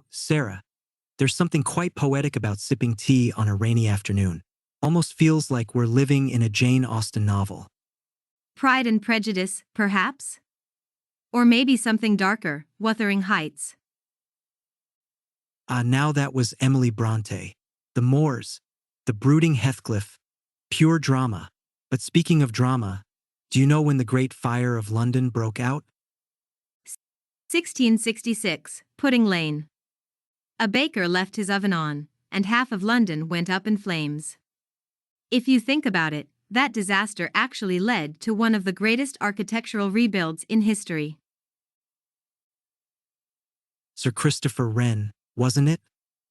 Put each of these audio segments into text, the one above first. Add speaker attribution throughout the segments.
Speaker 1: Sarah, there's something quite poetic about sipping tea on a rainy afternoon. Almost feels like we're living in a Jane Austen novel.
Speaker 2: Pride and Prejudice, perhaps? Or maybe something darker, Wuthering Heights.
Speaker 1: Now that was Emily Bronte. The Moors, the brooding Heathcliff, pure drama. But speaking of drama, do you know when the Great Fire of London broke out?
Speaker 2: 1666, Pudding Lane. A baker left his oven on, and half of London went up in flames. If you think about it, that disaster actually led to one of the greatest architectural rebuilds in history.
Speaker 1: Sir Christopher Wren, wasn't it?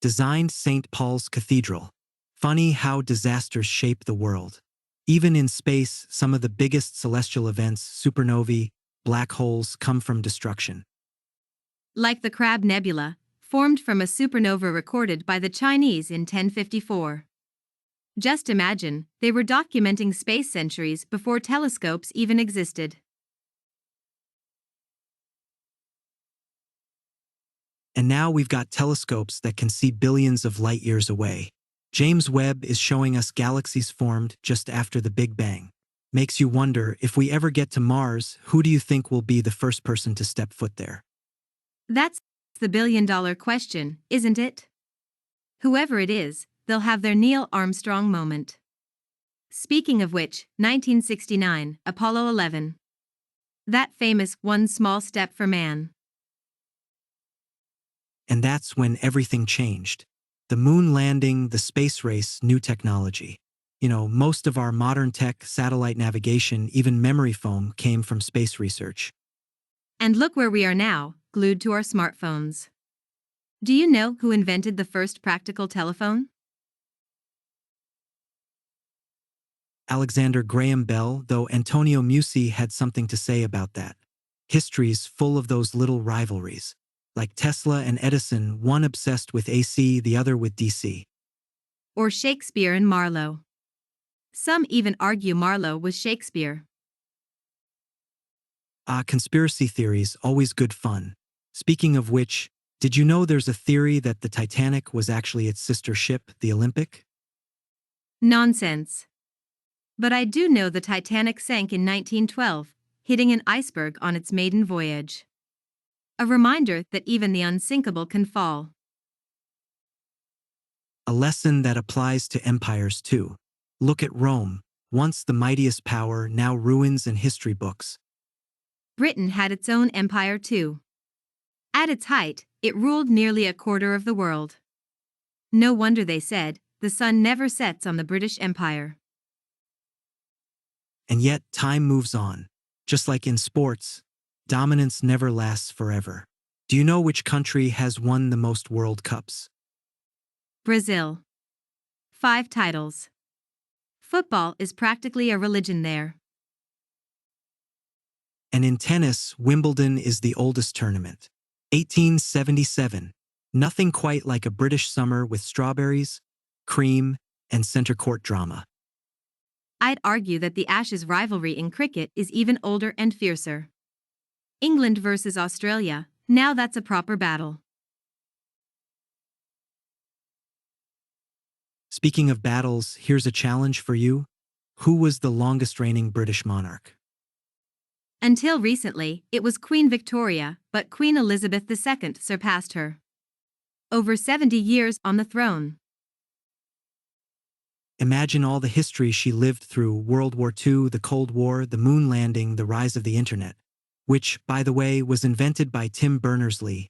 Speaker 1: Designed St. Paul's Cathedral. Funny how disasters shape the world. Even in space, some of the biggest celestial events, supernovae, black holes, come from destruction.
Speaker 2: Like the Crab Nebula, formed from a supernova recorded by the Chinese in 1054. Just imagine, they were documenting space centuries before telescopes even existed.
Speaker 1: And now we've got telescopes that can see billions of light years away. James Webb is showing us galaxies formed just after the Big Bang. Makes you wonder, if we ever get to Mars, who do you think will be the first person to step foot there?
Speaker 2: That's the billion-dollar question, isn't it? Whoever it is, they'll have their Neil Armstrong moment. Speaking of which, 1969, Apollo 11. That famous one small step for man.
Speaker 1: And that's when everything changed. The moon landing, the space race, new technology. Most of our modern tech, satellite navigation, even memory foam came from space research.
Speaker 2: And look where we are now, glued to our smartphones. Do you know who invented the first practical telephone?
Speaker 1: Alexander Graham Bell, though Antonio Musi had something to say about that. History's full of those little rivalries. Like Tesla and Edison, one obsessed with AC, the other with DC.
Speaker 2: Or Shakespeare and Marlowe. Some even argue Marlowe was Shakespeare.
Speaker 1: Conspiracy theories, always good fun. Speaking of which, did you know there's a theory that the Titanic was actually its sister ship, the Olympic?
Speaker 2: Nonsense. But I do know the Titanic sank in 1912, hitting an iceberg on its maiden voyage. A reminder that even the unsinkable can fall.
Speaker 1: A lesson that applies to empires too. Look at Rome, once the mightiest power, now ruins in history books.
Speaker 2: Britain had its own empire too. At its height, it ruled nearly a quarter of the world. No wonder they said, the sun never sets on the British Empire.
Speaker 1: And yet, time moves on. Just like in sports, dominance never lasts forever. Do you know which country has won the most World Cups?
Speaker 2: Brazil. 5 titles. Football is practically a religion there.
Speaker 1: And in tennis, Wimbledon is the oldest tournament. 1877. Nothing quite like a British summer with strawberries, cream, and center court drama.
Speaker 2: I'd argue that the Ashes rivalry in cricket is even older and fiercer. England versus Australia, now that's a proper battle.
Speaker 1: Speaking of battles, here's a challenge for you. Who was the longest reigning British monarch?
Speaker 2: Until recently, it was Queen Victoria, but Queen Elizabeth II surpassed her. Over 70 years on the throne.
Speaker 1: Imagine all the history she lived through: World War II, the Cold War, the moon landing, the rise of the internet. Which, by the way, was invented by Tim Berners-Lee.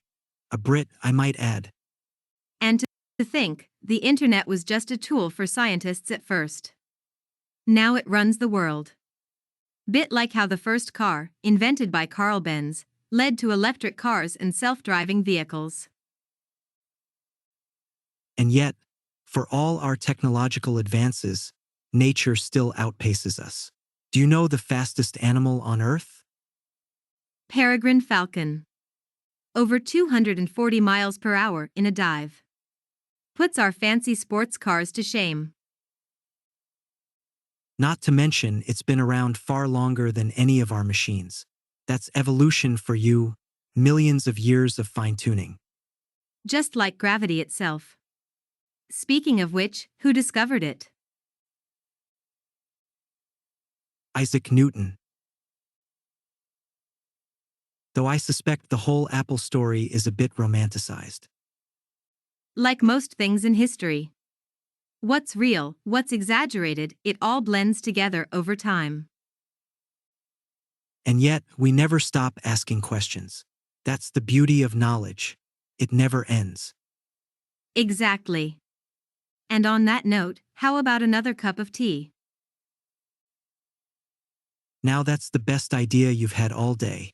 Speaker 1: A Brit, I might add.
Speaker 2: And to think, the internet was just a tool for scientists at first. Now it runs the world. Bit like how the first car, invented by Carl Benz, led to electric cars and self-driving vehicles.
Speaker 1: And yet, for all our technological advances, nature still outpaces us. Do you know the fastest animal on Earth?
Speaker 2: Peregrine falcon. Over 240 miles per hour in a dive. Puts our fancy sports cars to shame.
Speaker 1: Not to mention, it's been around far longer than any of our machines. That's evolution for you, millions of years of fine-tuning.
Speaker 2: just like gravity itself. Speaking of which, who discovered it?
Speaker 1: Isaac Newton. Though I suspect the whole Apple story is a bit romanticized.
Speaker 2: Like most things in history. What's real, what's exaggerated, it all blends together over time.
Speaker 1: And yet, we never stop asking questions. That's the beauty of knowledge. It never ends.
Speaker 2: Exactly. And on that note, how about another cup of tea?
Speaker 1: Now that's the best idea you've had all day.